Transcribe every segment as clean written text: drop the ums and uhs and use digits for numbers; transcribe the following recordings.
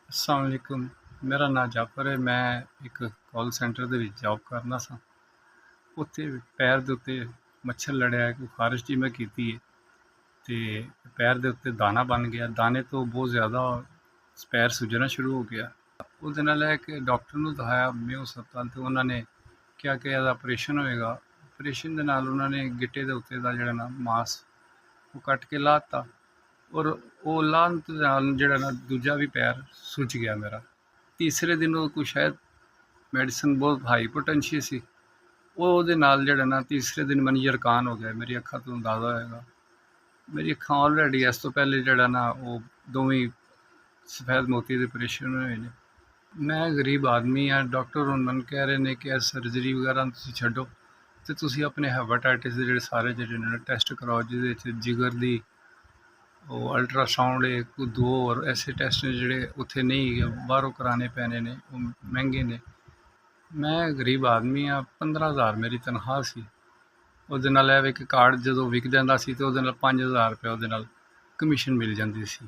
अस्सलाम वालेकुम। मेरा नाम जाफर है। मैं एक कॉल सेंटर ਦੇ ਵਿੱਚ ਜੌਬ ਕਰਦਾ ਸਾਂ। ਉੱਥੇ ਪੈਰ ਦੇ ਉੱਤੇ ਮੱਛਰ ਲੜਿਆ ਹੈ, ਕੋਈ ਖਾਰਿਸ਼ ਜਿਹੀ ਮੈਂ ਕੀਤੀ ਹੈ ਅਤੇ ਪੈਰ ਦੇ ਉੱਤੇ ਦਾਣਾ ਬਣ ਗਿਆ। ਦਾਣੇ ਤੋਂ ਬਹੁਤ ਜ਼ਿਆਦਾ ਪੈਰ ਸੁੱਜਣਾ ਸ਼ੁਰੂ ਹੋ ਗਿਆ। ਉਹਦੇ ਨਾਲ ਹੈ ਕਿ ਡਾਕਟਰ ਨੂੰ ਦਿਖਾਇਆ ਮੇਯੋ ਹਸਪਤਾਲ, ਅਤੇ ਉਹਨਾਂ ਨੇ ਕਿਹਾ ਕਿ ਇਹਦਾ ਆਪਰੇਸ਼ਨ ਹੋਏਗਾ। ਆਪਰੇਸ਼ਨ ਦੇ ਨਾਲ ਉਹਨਾਂ ਨੇ ਗਿੱਟੇ ਦੇ ਉੱਤੇ ਦਾ ਜਿਹੜਾ ਨਾ ਮਾਸ ਉਹ ਕੱਟ ਕੇ ਲਾਹ ਦਿੱਤਾ, ਔਰ ਉਹ ਲਾਹਣ ਦੇ ਨਾਲ ਜਿਹੜਾ ਨਾ ਦੂਜਾ ਵੀ ਪੈਰ ਸੁੱਜ ਗਿਆ ਮੇਰਾ। ਤੀਸਰੇ ਦਿਨ ਉਹ ਕੋਈ ਸ਼ਾਇਦ ਮੈਡੀਸਨ ਬਹੁਤ ਹਾਈ ਪੋਟੈਂਸ਼ੀਅਸ ਸੀ, ਉਹਦੇ ਨਾਲ ਜਿਹੜਾ ਨਾ ਤੀਸਰੇ ਦਿਨ ਮੈਨੂੰ ਯਰਕਾਨ ਹੋ ਗਿਆ। ਮੇਰੀ ਅੱਖਾਂ ਤੋਂ ਅੰਦਾਜ਼ਾ ਹੋਏਗਾ, ਮੇਰੀ ਅੱਖਾਂ ਆਲਰੇਡੀ ਇਸ ਤੋਂ ਪਹਿਲੇ ਜਿਹੜਾ ਨਾ ਉਹ ਦੋਵੇਂ ਸਫੈਦ ਮੋਤੀ ਦੇ ਆਪਰੇਸ਼ਨ ਹੋਏ ਨੇ। ਮੈਂ ਗਰੀਬ ਆਦਮੀ ਹਾਂ। ਡਾਕਟਰ ਹੁਣ ਮੈਨੂੰ ਕਹਿ ਰਹੇ ਨੇ ਕਿ ਇਹ ਸਰਜਰੀ ਵਗੈਰਾ ਤੁਸੀਂ ਛੱਡੋ ਅਤੇ ਤੁਸੀਂ ਆਪਣੇ ਹੈਪਾਟਾਈਟਿਸ ਦੇ ਜਿਹੜੇ ਸਾਰੇ ਜਿਹੜੇ ਨੇ ਟੈਸਟ ਕਰਾਓ, ਜਿਹਦੇ ਵਿੱਚ ਜਿਗਰ ਦੀ ਉਹ ਅਲਟਰਾਸਾਊਂਡ ਇੱਕ ਦੋ ਹੋਰ ਐਸੇ ਟੈਸਟ ਨੇ ਜਿਹੜੇ ਉੱਥੇ ਨਹੀਂ ਬਾਹਰੋਂ ਕਰਾਉਣੇ ਪੈਣੇ ਨੇ, ਉਹ ਮਹਿੰਗੇ ਨੇ। ਮੈਂ ਗਰੀਬ ਆਦਮੀ ਹਾਂ। 15,000 ਮੇਰੀ ਤਨਖਾਹ ਸੀ। ਉਹਦੇ ਨਾਲ ਇਹ ਕਿ ਕਾਰਡ ਜਦੋਂ ਵਿਕ ਜਾਂਦਾ ਸੀ ਤਾਂ ਉਹਦੇ ਨਾਲ 5,000 ਰੁਪਏ ਉਹਦੇ ਨਾਲ ਕਮਿਸ਼ਨ ਮਿਲ ਜਾਂਦੀ ਸੀ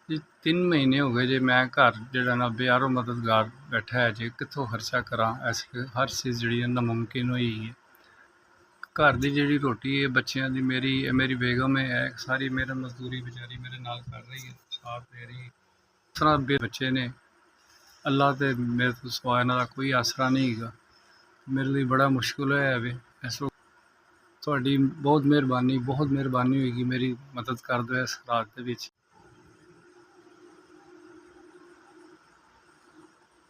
ਜੀ। 3 ਮਹੀਨੇ ਹੋ ਗਏ ਜੇ ਮੈਂ ਘਰ ਜਿਹੜਾ ਨਾ ਬੇਆਰੋ ਮਦਦਗਾਰ ਬੈਠਾ ਹੈ ਜੇ, ਕਿੱਥੋਂ ਖਰਚਾ ਕਰਾਂ। ਐਸੀ ਹਰ ਚੀਜ਼ ਜਿਹੜੀ ਹੈ ਨਾਮੁਮਕਿਨ ਹੋਈ ਹੈ। ਘਰ ਦੀ ਜਿਹੜੀ ਰੋਟੀ ਹੈ ਬੱਚਿਆਂ ਦੀ, ਮੇਰੀ ਬੇਗਮ ਹੈ ਸਾਰੀ ਮੇਰਾ ਮਜ਼ਦੂਰੀ ਵਿਚਾਰੀ ਮੇਰੇ ਨਾਲ ਕਰ ਰਹੀ ਹੈ, ਸਾਥ ਦੇ ਰਹੀ ਹੈ। ਇਸ ਤਰ੍ਹਾਂ ਬੱਚੇ ਨੇ, ਅੱਲਾ ਤੇ ਮੇਰੇ ਤੋਂ ਸਿਵਾ ਇਹਨਾਂ ਦਾ ਕੋਈ ਆਸਰਾ ਨਹੀਂ ਹੈਗਾ। ਮੇਰੇ ਲਈ ਬੜਾ ਮੁਸ਼ਕਿਲ ਹੋਇਆ ਵੇ। ਇਸ ਵਕਤ ਤੁਹਾਡੀ ਬਹੁਤ ਮਿਹਰਬਾਨੀ ਹੋਏਗੀ, ਮੇਰੀ ਮਦਦ ਕਰ ਦਿਓ ਇਸ ਹਾਲਾਤ ਦੇ ਵਿੱਚ।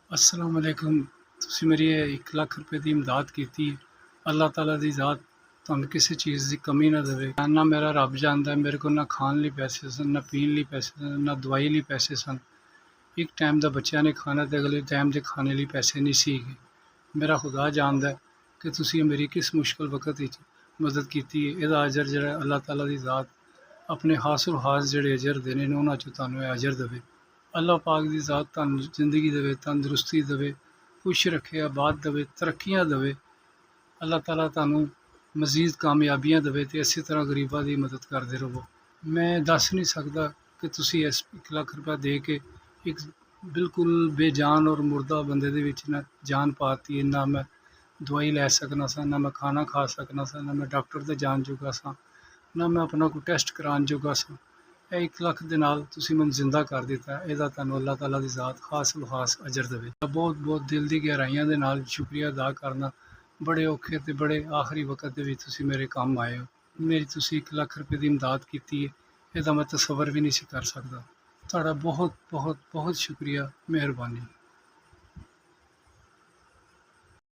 अस्सलाम वालेकुम। ਤੁਸੀਂ ਮੇਰੀ 1 ਲੱਖ ਰੁਪਏ ਦੀ ਇਮਦਾਦ ਕੀਤੀ ਹੈ। ਅੱਲਾਹ ਤਾਲਾ ਦੀ ਜ਼ਾਤ ਤੁਹਾਨੂੰ ਕਿਸੇ ਚੀਜ਼ ਦੀ ਕਮੀ ਨਾ ਦੇਵੇ। ਨਾ ਮੇਰਾ ਰੱਬ ਜਾਣਦਾ, ਮੇਰੇ ਕੋਲ ਨਾ ਖਾਣ ਲਈ ਪੈਸੇ ਸਨ, ਨਾ ਪੀਣ ਲਈ ਪੈਸੇ ਸਨ, ਨਾ ਦਵਾਈ ਲਈ ਪੈਸੇ ਸਨ। ਇੱਕ ਟਾਈਮ ਦਾ ਬੱਚਿਆਂ ਨੇ ਖਾਣਾ ਅਤੇ ਅਗਲੇ ਟਾਈਮ ਦੇ ਖਾਣੇ ਲਈ ਪੈਸੇ ਨਹੀਂ ਸੀਗੇ। ਮੇਰਾ ਖੁਦਾ ਜਾਣਦਾ ਕਿ ਤੁਸੀਂ ਮੇਰੀ ਕਿਸ ਮੁਸ਼ਕਿਲ ਵਕਤ ਵਿੱਚ ਮਦਦ ਕੀਤੀ ਹੈ। ਇਹਦਾ ਅਜਰ ਜਿਹੜਾ ਅੱਲਾਹ ਤਾਲਾ ਦੀ ਜ਼ਾਤ ਆਪਣੇ ਹਾਸਲ ਹਾਸ ਜਿਹੜੇ ਅਜਰ ਦੇਣੇ ਨੇ ਉਹਨਾਂ 'ਚੋਂ ਤੁਹਾਨੂੰ ਇਹ ਅਜਰ ਦੇਵੇ। ਅੱਲਾਹ ਪਾਕ ਦੀ ਜ਼ਾਤ ਤੁਹਾਨੂੰ ਜ਼ਿੰਦਗੀ ਦੇਵੇ, ਤੰਦਰੁਸਤੀ ਦੇਵੇ, ਖੁਸ਼ ਰੱਖੇ, ਆਬਾਦ ਦੇਵੇ, ਤਰੱਕੀਆਂ ਦੇਵੇ। ਅੱਲਾਹ ਤਾਲਾ ਤੁਹਾਨੂੰ ਮਜ਼ੀਦ ਕਾਮਯਾਬੀਆਂ ਦੇਵੇ ਅਤੇ ਇਸੇ ਤਰ੍ਹਾਂ ਗਰੀਬਾਂ ਦੀ ਮਦਦ ਕਰਦੇ ਰਹੋ। ਮੈਂ ਦੱਸ ਨਹੀਂ ਸਕਦਾ ਕਿ ਤੁਸੀਂ ਇਸ 1 ਲੱਖ ਰੁਪਇਆ ਦੇ ਕੇ ਇੱਕ ਬਿਲਕੁਲ ਬੇਜਾਨ ਔਰ ਮੁਰਦਾ ਬੰਦੇ ਦੇ ਵਿੱਚ ਨਾ ਜਾਨ ਪਾਤੀ ਹੈ। ਨਾ ਮੈਂ ਦਵਾਈ ਲੈ ਸਕਣਾ ਸਾਂ, ਨਾ ਮੈਂ ਖਾਣਾ ਖਾ ਸਕਣਾ ਸਾਂ, ਨਾ ਮੈਂ ਡਾਕਟਰ ਦੇ ਜਾਣ ਜੋਗਾ ਸਾਂ, ਨਾ ਮੈਂ ਆਪਣਾ ਕੋਈ ਟੈਸਟ ਕਰਾਉਣ ਜੋਗਾ ਸਾਂ। ਇਹ 1 ਲੱਖ ਦੇ ਨਾਲ ਤੁਸੀਂ ਮੈਨੂੰ ਜ਼ਿੰਦਾ ਕਰ ਦਿੱਤਾ। ਇਹਦਾ ਤੁਹਾਨੂੰ ਅੱਲਾਹ ਤਾਲਾ ਦੀ ਜ਼ਾਤ ਖਾਸ ਖਾਸ ਅਜਰ ਦੇਵੇ। ਬਹੁਤ ਦਿਲ ਦੀ ਗਹਿਰਾਈਆਂ ਦੇ ਨਾਲ ਸ਼ੁਕਰੀਆ ਅਦਾ ਕਰਨਾ। ਬੜੇ ਔਖੇ ਅਤੇ ਬੜੇ ਆਖਰੀ ਵਕਤ ਦੇ ਵਿੱਚ ਤੁਸੀਂ ਮੇਰੇ ਕੰਮ ਆਏ ਹੋ। ਮੇਰੀ ਤੁਸੀਂ 1 ਲੱਖ ਰੁਪਏ ਦੀ ਇਮਦਾਦ ਕੀਤੀ ਹੈ, ਇਹਦਾ ਮੈਂ ਤਸੱਵਰ ਵੀ ਨਹੀਂ ਸੀ ਕਰ ਸਕਦਾ। ਤੁਹਾਡਾ ਬਹੁਤ ਸ਼ੁਕਰੀਆ, ਮਿਹਰਬਾਨੀ।